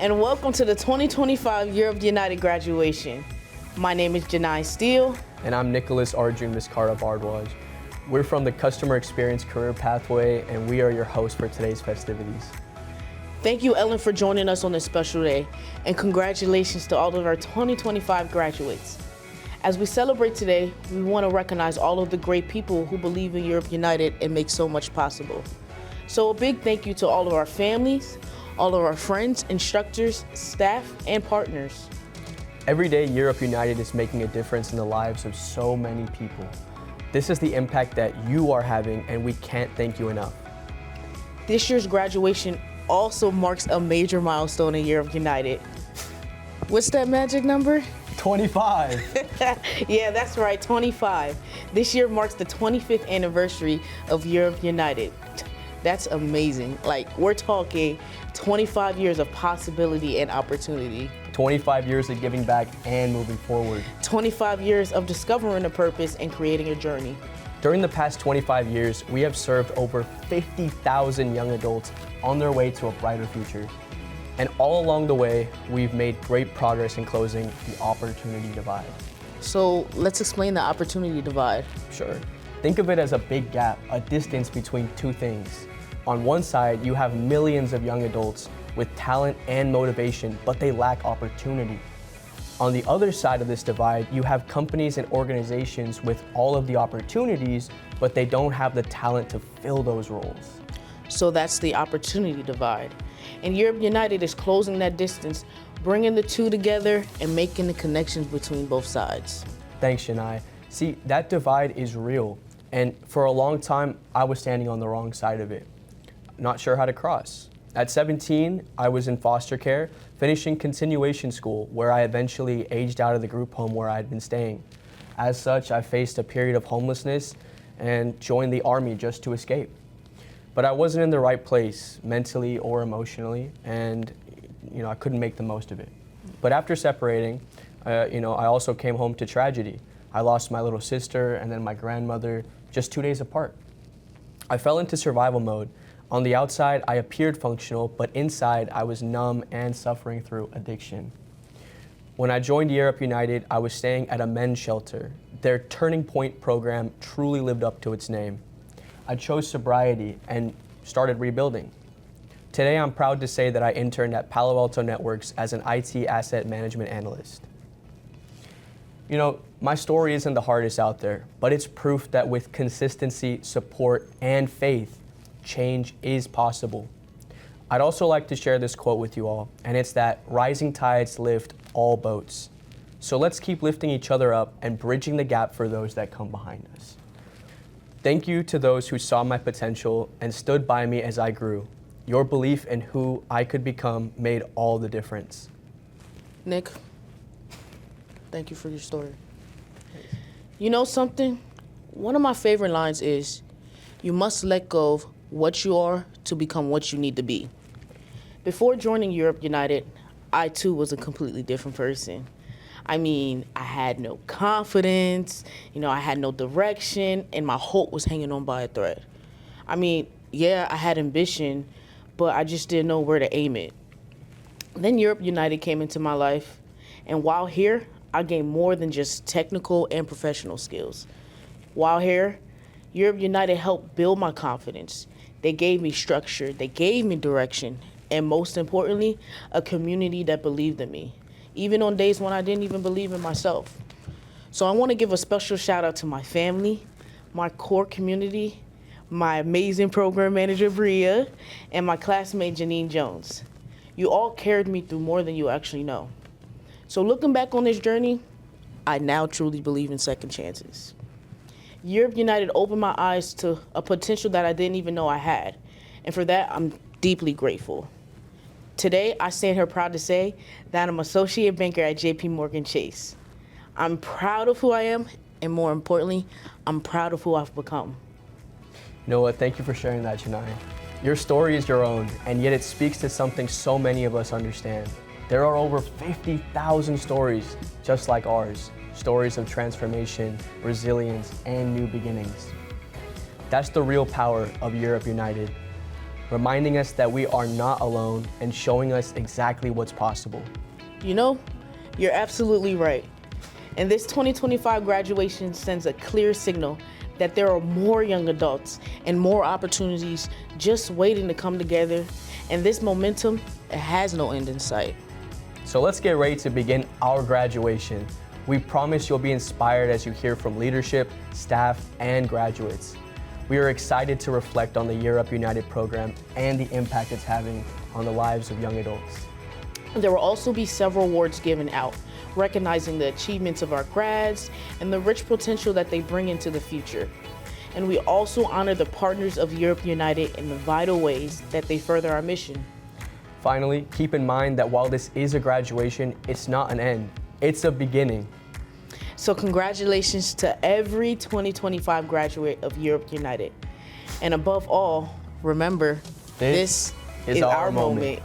and welcome to the 2025 Year of United graduation. My name is Jahni Steele. And I'm Nicholas Arjun Bhardwaj. We're from the Customer Experience Career Pathway, and we are your hosts for today's festivities. Thank you, Ellen, for joining us on this special day, and congratulations to all of our 2025 graduates. As we celebrate today, we want to recognize all of the great people who believe in Europe United and make so much possible. So a big thank you to all of our families, all of our friends, instructors, staff, and partners. Every day, Europe United is making a difference in the lives of so many people. This is the impact that you are having, and we can't thank you enough. This year's graduation also marks a major milestone in Europe United. What's that magic number? 25. Yeah, that's right, 25. This year marks the 25th anniversary of Europe United. That's amazing. Like, we're talking 25 years of possibility and opportunity. 25 years of giving back and moving forward. 25 years of discovering a purpose and creating a journey. During the past 25 years, we have served over 50,000 young adults on their way to a brighter future. And all along the way, we've made great progress in closing the opportunity divide. So let's explain the opportunity divide. Sure. Think of it as a big gap, a distance between two things. On one side, you have millions of young adults with talent and motivation, but they lack opportunity. On the other side of this divide, you have companies and organizations with all of the opportunities, but they don't have the talent to fill those roles. So that's the opportunity divide. And Europe United is closing that distance, bringing the two together and making the connections between both sides. Thanks, Jahni. See, that divide is real. And for a long time, I was standing on the wrong side of it, not sure how to cross. At 17, I was in foster care, finishing continuation school, where I eventually aged out of the group home where I had been staying. As such, I faced a period of homelessness and joined the Army just to escape. But I wasn't in the right place, mentally or emotionally, and I couldn't make the most of it. But after separating, I also came home to tragedy. I lost my little sister and then my grandmother just 2 days apart. I fell into survival mode. On the outside, I appeared functional, but inside, I was numb and suffering through addiction. When I joined Europe United, I was staying at a men's shelter. Their Turning Point program truly lived up to its name. I chose sobriety and started rebuilding. Today, I'm proud to say that I interned at Palo Alto Networks as an IT asset management analyst. My story isn't the hardest out there, but it's proof that with consistency, support, and faith, change is possible. I'd also like to share this quote with you all, and it's that rising tides lift all boats. So let's keep lifting each other up and bridging the gap for those that come behind us. Thank you to those who saw my potential and stood by me as I grew. Your belief in who I could become made all the difference. Nick, thank you for your story. You know something? One of my favorite lines is, you must let go of what you are to become what you need to be. Before joining Europe United, I too was a completely different person. I had no confidence, I had no direction, and my hope was hanging on by a thread. I had ambition, but I just didn't know where to aim it. Then Europe United came into my life, and while here, I gained more than just technical and professional skills. While here, Europe United helped build my confidence. They gave me structure, they gave me direction, and most importantly, a community that believed in me, even on days when I didn't even believe in myself. So I want to give a special shout out to my family, my core community, my amazing program manager, Bria, and my classmate, Janine Jones. You all carried me through more than you actually know. So looking back on this journey, I now truly believe in second chances. Europe United opened my eyes to a potential that I didn't even know I had. And for that, I'm deeply grateful. Today, I stand here proud to say that I'm associate banker at JP Morgan Chase. I'm proud of who I am, and more importantly, I'm proud of who I've become. Thank you for sharing that, Jahni. Your story is your own, and yet it speaks to something so many of us understand. There are over 50,000 stories just like ours. Stories of transformation, resilience, and new beginnings. That's the real power of Europe United. reminding us that we are not alone and showing us exactly what's possible. You know, you're absolutely right. And this 2025 graduation sends a clear signal that there are more young adults and more opportunities just waiting to come together. And this momentum, it has no end in sight. So let's get ready to begin our graduation. We promise you'll be inspired as you hear from leadership, staff, and graduates. We are excited to reflect on the Year Up United program and the impact it's having on the lives of young adults. There will also be several awards given out, recognizing the achievements of our grads and the rich potential that they bring into the future. And we also honor the partners of Europe United in the vital ways that they further our mission. Finally, keep in mind that while this is a graduation, it's not an end, it's a beginning. So congratulations to every 2025 graduate of Europe United. And above all, remember, this is our moment.